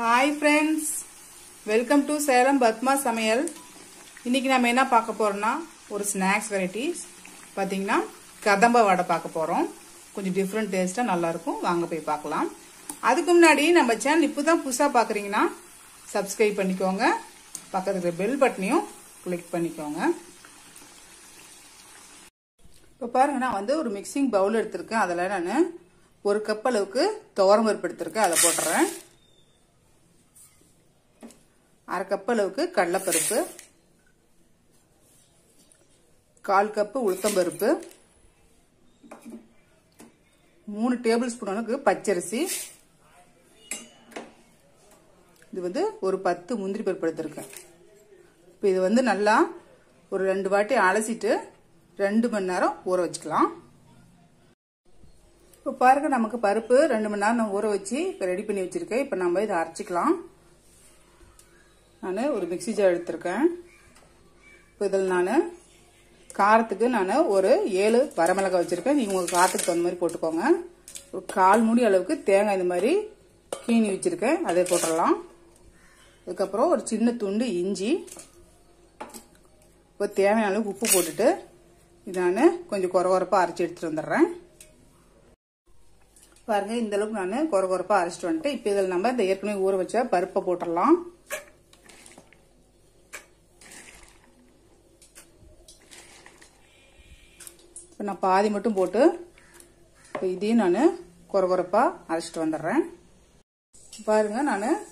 Hi friends, welcome to Salem Padma சமையல். இன்னைக்கு நம்ம என்ன பார்க்க போறோம்னா ஒரு ஸ்நாக்ஸ் வெரைட்டிஸ் பார்த்தீங்கன்னா கதம்ப வடை பார்க்க போறோம். கொஞ்சம் டிஃப்ரெண்ட் டேஸ்டா நல்லா இருக்கும். வாங்க போய் பார்க்கலாம். அதுக்கு முன்னாடி நம்ம சேனல் இப்போதான் புதுசா பாக்குறீங்கன்னா சப்ஸ்கிரைப் பண்ணிக்கோங்க. பக்கத்துல பெல் பட்டனையும் கிளிக் பண்ணிக்கோங்க. இப்போ பாருங்க, நான் வந்து ஒரு மிக்சிங் பவுல் எடுத்திருக்கேன். அதில் நான் ஒரு கப் அளவுக்கு துவரம் பருப்பு எடுத்திருக்கேன். அதை போட்டுறேன். அரை கப் அளவுக்கு கடலைப்பருப்பு, 1/4 கப்பு உளுத்தம்பருப்பு, 3 டேபிள் ஸ்பூன் அளவுக்கு பச்சரிசி, இது வந்து ஒரு 10 முந்திரி பருப்பு எடுத்திருக்கேன். இப்போ இது வந்து நல்லா ஒரு 2 வாட்டி அலசிட்டு 2 மணி நேரம் ஊற வச்சுக்கலாம். இப்போ பாருங்க, நமக்கு பருப்பு 2 மணி நேரம் ஊற வச்சு இப்போ ரெடி பண்ணி வச்சிருக்கேன். இப்போ நம்ம இதை அரைச்சிக்கலாம். நான் ஒரு மிக்சி ஜார் எடுத்திருக்கேன். இப்போ இதில் நான் காரத்துக்கு ஒரு 7 வரமிளகாய் வச்சிருக்கேன். நீங்கள் உங்கள் காரத்துக்கு தகுந்த மாதிரி போட்டுக்கோங்க. ஒரு 1/4 மூடி அளவுக்கு தேங்காய் இந்த மாதிரி கீனி வச்சிருக்கேன். அதை போட்டுடலாம். அதுக்கப்புறம் ஒரு சின்ன துண்டு இஞ்சி, இப்போ தேவையான அளவுக்கு உப்பு போட்டுட்டு இது நான் கொஞ்சம் கொரகொரப்பாக அரைச்சி எடுத்துட்டு வந்துடுறேன். பாருங்க, இந்த அளவுக்கு நான் கொரகொரப்பாக அரைச்சிட்டு வந்துட்டேன். இப்போ இதில் நம்ம இந்த ஏற்கனவே ஊற வச்ச பருப்பை போட்டுடலாம். இப்போ நான் பாதி மட்டும் போட்டு இப்போ இதையும் நான் கொரகொரப்பாக அரைச்சிட்டு வந்துடுறேன். பாருங்க, நான்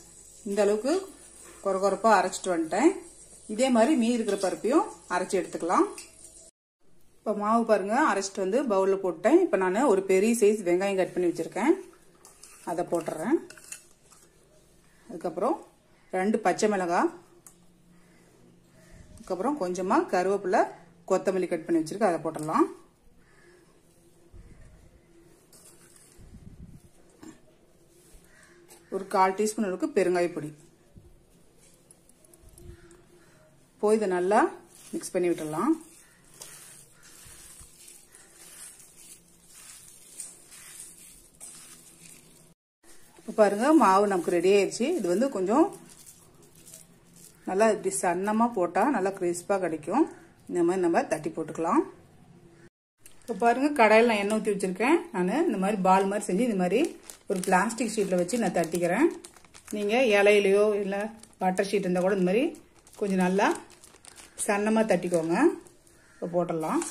இந்த அளவுக்கு கொரகொரப்பாக அரைச்சிட்டு வந்துட்டேன். இதே மாதிரி மீதி இருக்கிற பருப்பையும் அரைச்சி எடுத்துக்கலாம். இப்போ மாவு பாருங்க, அரைச்சிட்டு வந்து பவுலில் போட்டேன். இப்போ நான் ஒரு பெரிய சைஸ் வெங்காயம் கட் பண்ணி வச்சிருக்கேன். அதை போட்டுறேன். அதுக்கப்புறம் 2 பச்சை மிளகாய், அதுக்கப்புறம் கொஞ்சமாக கருவேப்பிலை, கொத்தமல்லி கட் பண்ணி வச்சிருக்கேன். அதை போட்டுடலாம். ஒரு 1/4 டீஸ்பூன் அளவுக்கு பெருங்காய பொடி போய் இதை நல்லா மிக்ஸ் பண்ணி விட்டுடலாம். இப்போ பாருங்க, மாவு நமக்கு ரெடி ஆயிடுச்சு. இது வந்து கொஞ்சம் நல்லா இப்படி சன்னமாக போட்டால் நல்லா கிறிஸ்பாக கிடைக்கும். இந்த மாதிரி நம்ம தட்டி போட்டுக்கலாம். இப்போ பாருங்க, கடாயில் நான் எண்ணெய் ஊற்றி வச்சிருக்கேன். நான் இந்த மாதிரி பால் மாதிரி செஞ்சு இந்த மாதிரி ஒரு பிளாஸ்டிக் ஷீட்டில் வச்சு நான் தட்டிக்கிறேன். நீங்கள் இலையிலையோ இல்லை பட்டர் ஷீட் இருந்தால் கூட இந்த மாதிரி கொஞ்சம் நல்லா சன்னமாக தட்டிக்கோங்க. இப்போ போட்டுடலாம்.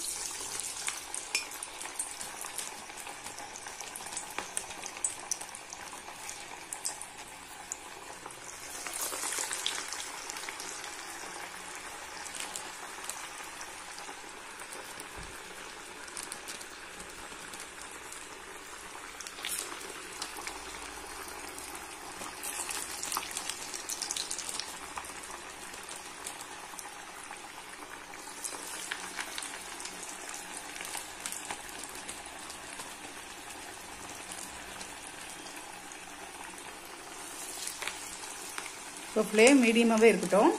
இப்போ ஃப்ளேம் மீடியமாகவே இருக்கட்டும்.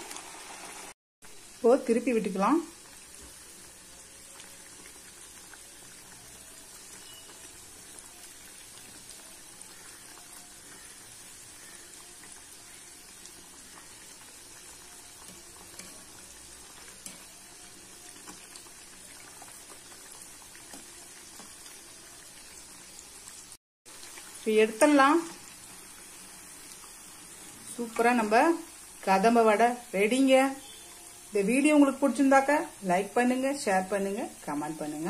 இப்போ திருப்பி விட்டுக்கலாம். இப்போ எடுத்துடலாம். சூப்பரா நம்ம கதம்ப வடை ரெடிங்க. இந்த வீடியோ உங்களுக்கு பிடிச்சிருந்தாக்க லைக் பண்ணுங்க, ஷேர் பண்ணுங்க, கமெண்ட் பண்ணுங்க.